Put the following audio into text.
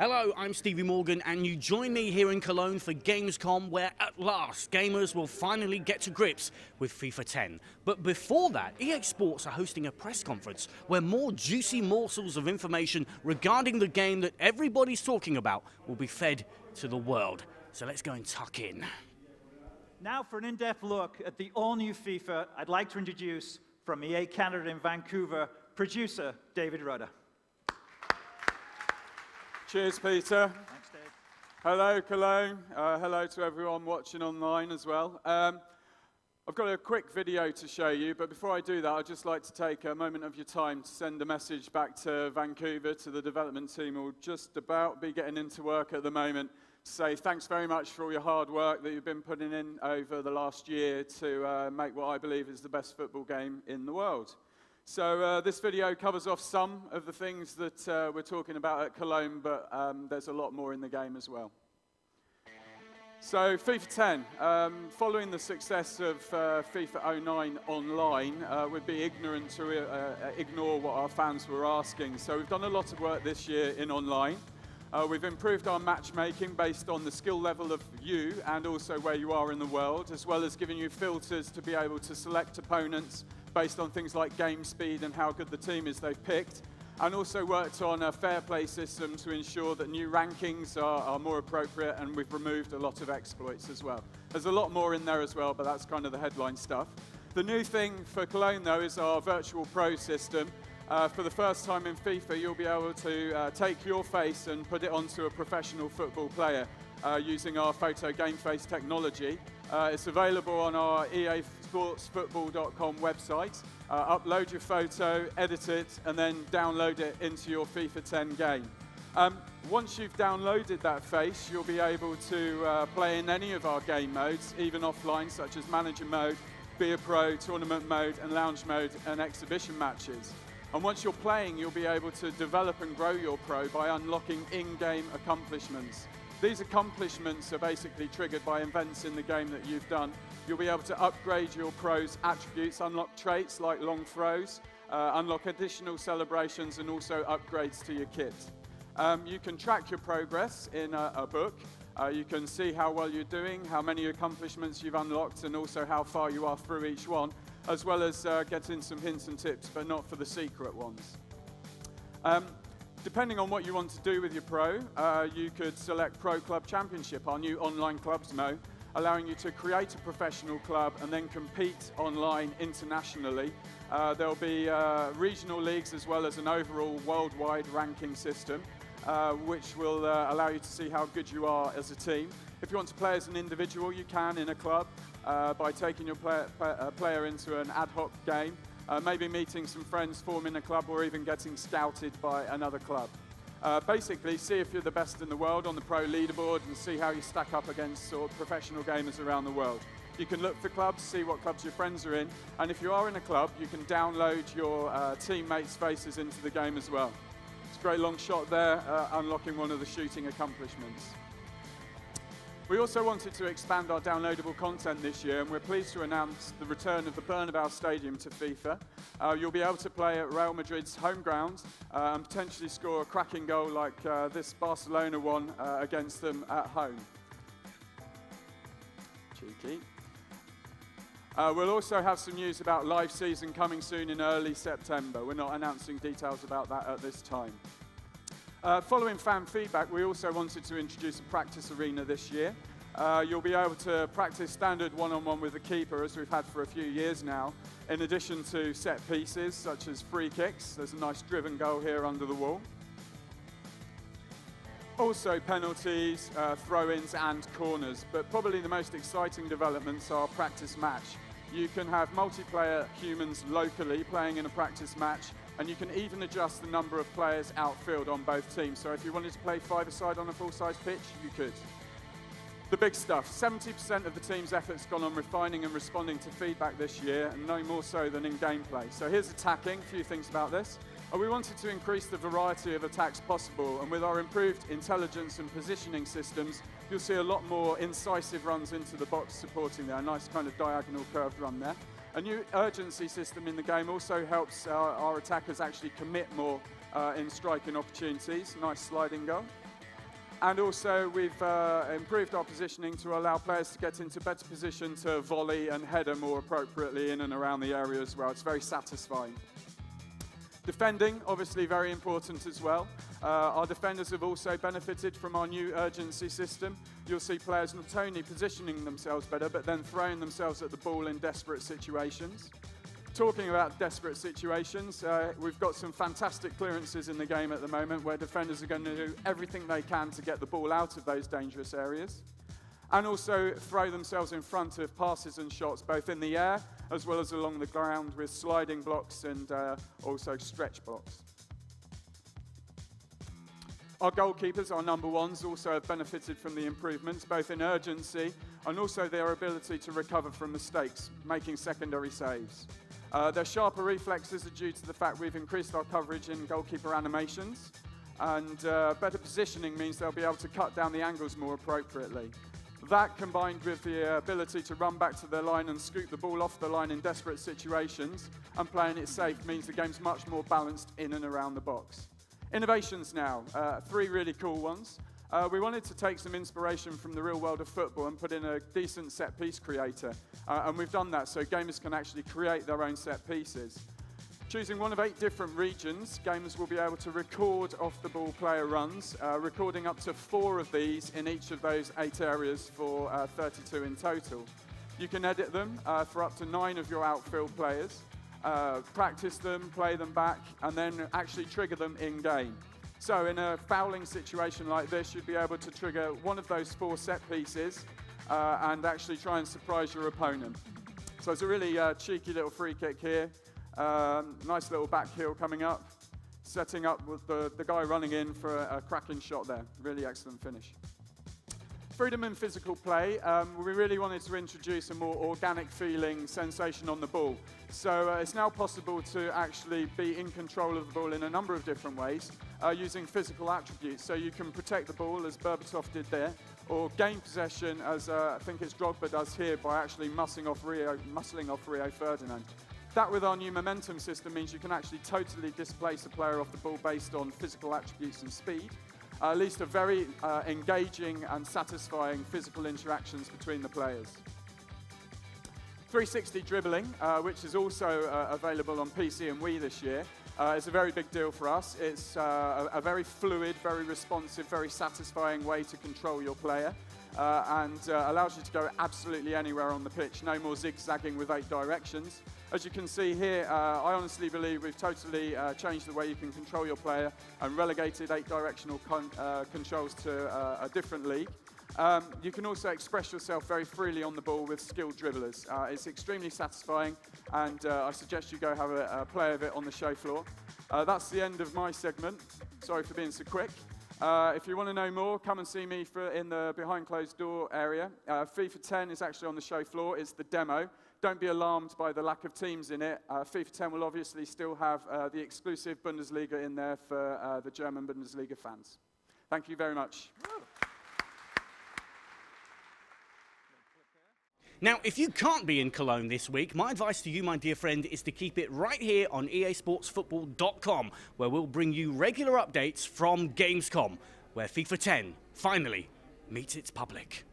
Hello, I'm Stevie Morgan, and you join me here in Cologne for Gamescom, where at last gamers will finally get to grips with FIFA 10. But before that, EA Sports are hosting a press conference where more juicy morsels of information regarding the game that everybody's talking about will be fed to the world. So let's go and tuck in. Now for an in-depth look at the all-new FIFA, I'd like to introduce, from EA Canada in Vancouver, producer David Rudder. Cheers, Peter. Thanks, Dave. Hello, Cologne. Hello to everyone watching online as well. I've got a quick video to show you, but before I do that, I'd just like to take a moment of your time to send a message back to Vancouver, to the development team who will just about be getting into work at the moment, to say thanks very much for all your hard work that you've been putting in over the last year to make what I believe is the best football game in the world. So this video covers off some of the things that we're talking about at Cologne, but there's a lot more in the game as well. So FIFA 10, following the success of FIFA 09 online, we'd be ignorant to ignore what our fans were asking. So we've done a lot of work this year in online. We've improved our matchmaking based on the skill level of you and also where you are in the world, as well as giving you filters to be able to select opponents based on things like game speed and how good the team is they've picked, and also worked on a fair play system to ensure that new rankings are more appropriate, and we've removed a lot of exploits as well. There's a lot more in there as well, but that's kind of the headline stuff. The new thing for Cologne, though, is our virtual pro system. For the first time in FIFA, you'll be able to take your face and put it onto a professional football player using our photo game face technology. It's available on our easportsfootball.com website. Upload your photo, edit it, and then download it into your FIFA 10 game. Once you've downloaded that face, you'll be able to play in any of our game modes, even offline, such as Manager Mode, Be a Pro, Tournament Mode, and Lounge Mode, and Exhibition Matches. And once you're playing, you'll be able to develop and grow your pro by unlocking in-game accomplishments. These accomplishments are basically triggered by events in the game that you've done. You'll be able to upgrade your pro's attributes, unlock traits like long throws, unlock additional celebrations, and also upgrades to your kit. You can track your progress in a book. You can see how well you're doing, how many accomplishments you've unlocked, and also how far you are through each one, as well as getting some hints and tips, but not for the secret ones. Depending on what you want to do with your pro, you could select Pro Club Championship, our new online clubs mode, allowing you to create a professional club and then compete online internationally. There'll be regional leagues as well as an overall worldwide ranking system, which will allow you to see how good you are as a team. If you want to play as an individual, you can in a club by taking your player into an ad hoc game. Maybe meeting some friends, forming a club, or even getting scouted by another club. Basically, see if you're the best in the world on the pro leaderboard and see how you stack up against sort of professional gamers around the world. You can look for clubs, see what clubs your friends are in, and if you are in a club, you can download your teammates' faces into the game as well. It's a great long shot there, unlocking one of the shooting accomplishments. We also wanted to expand our downloadable content this year, and we're pleased to announce the return of the Bernabeu Stadium to FIFA. You'll be able to play at Real Madrid's home ground and potentially score a cracking goal like this Barcelona one against them at home. Cheeky. We'll also have some news about live season coming soon in early September. We're not announcing details about that at this time. Following fan feedback, we also wanted to introduce a practice arena this year. You'll be able to practice standard one-on-one with the keeper, as we've had for a few years now, in addition to set pieces, such as free kicks. There's a nice driven goal here under the wall. Also penalties, throw-ins, and corners. But probably the most exciting developments are practice match. You can have multiplayer humans locally playing in a practice match, and you can even adjust the number of players outfield on both teams. So if you wanted to play five-a-side on a full-size pitch, you could. The big stuff, 70% of the team's effort's gone on refining and responding to feedback this year, and no more so than in gameplay. So here's attacking, a few things about this. We wanted to increase the variety of attacks possible, and with our improved intelligence and positioning systems, you'll see a lot more incisive runs into the box supporting there, a nice kind of diagonal curved run there. A new urgency system in the game also helps our attackers actually commit more in striking opportunities. Nice sliding goal. And also, we've improved our positioning to allow players to get into better position to volley and header more appropriately in and around the area as well. It's very satisfying. Defending, obviously very important as well. Our defenders have also benefited from our new urgency system. You'll see players not only positioning themselves better, but then throwing themselves at the ball in desperate situations. Talking about desperate situations, we've got some fantastic clearances in the game at the moment where defenders are going to do everything they can to get the ball out of those dangerous areas. And also throw themselves in front of passes and shots, both in the air as well as along the ground with sliding blocks and also stretch blocks. Our goalkeepers, our number ones, also have benefited from the improvements, both in urgency and also their ability to recover from mistakes, making secondary saves. Their sharper reflexes are due to the fact we've increased our coverage in goalkeeper animations, and better positioning means they'll be able to cut down the angles more appropriately. That, combined with the ability to run back to their line and scoop the ball off the line in desperate situations and playing it safe, means the game's much more balanced in and around the box. Innovations now, 3 really cool ones. We wanted to take some inspiration from the real world of football and put in a decent set-piece creator. And we've done that so gamers can actually create their own set pieces. Choosing one of 8 different regions, gamers will be able to record off-the-ball player runs, recording up to 4 of these in each of those 8 areas for 32 in total. You can edit them for up to 9 of your outfield players, practice them, play them back, and then actually trigger them in-game. So in a fouling situation like this, you'd be able to trigger one of those 4 set pieces and actually try and surprise your opponent. So it's a really cheeky little free kick here. Nice little back heel coming up, setting up with the guy running in for a cracking shot there. Really excellent finish. Freedom in physical play, we really wanted to introduce a more organic feeling sensation on the ball. So it's now possible to actually be in control of the ball in a number of different ways using physical attributes. So you can protect the ball, as Berbatov did there, or gain possession, as I think it's Drogba does here, by actually muscling off Rio Ferdinand. That, with our new momentum system, means you can actually totally displace a player off the ball based on physical attributes and speed. At least a very engaging and satisfying physical interactions between the players. 360 dribbling, which is also available on PC and Wii this year, is a very big deal for us. It's a very fluid, very responsive, very satisfying way to control your player. And allows you to go absolutely anywhere on the pitch. No more zigzagging with 8 directions. As you can see here, I honestly believe we've totally changed the way you can control your player and relegated 8-directional controls to a different league. You can also express yourself very freely on the ball with skilled dribblers. It's extremely satisfying, and I suggest you go have a play of it on the show floor. That's the end of my segment. Sorry for being so quick. If you want to know more, come and see me in the behind closed door area. FIFA 10 is actually on the show floor. It's the demo. Don't be alarmed by the lack of teams in it. FIFA 10 will obviously still have the exclusive Bundesliga in there for the German Bundesliga fans. Thank you very much. Now, if you can't be in Cologne this week, my advice to you, my dear friend, is to keep it right here on easportsfootball.com, where we'll bring you regular updates from Gamescom, where FIFA 10 finally meets its public.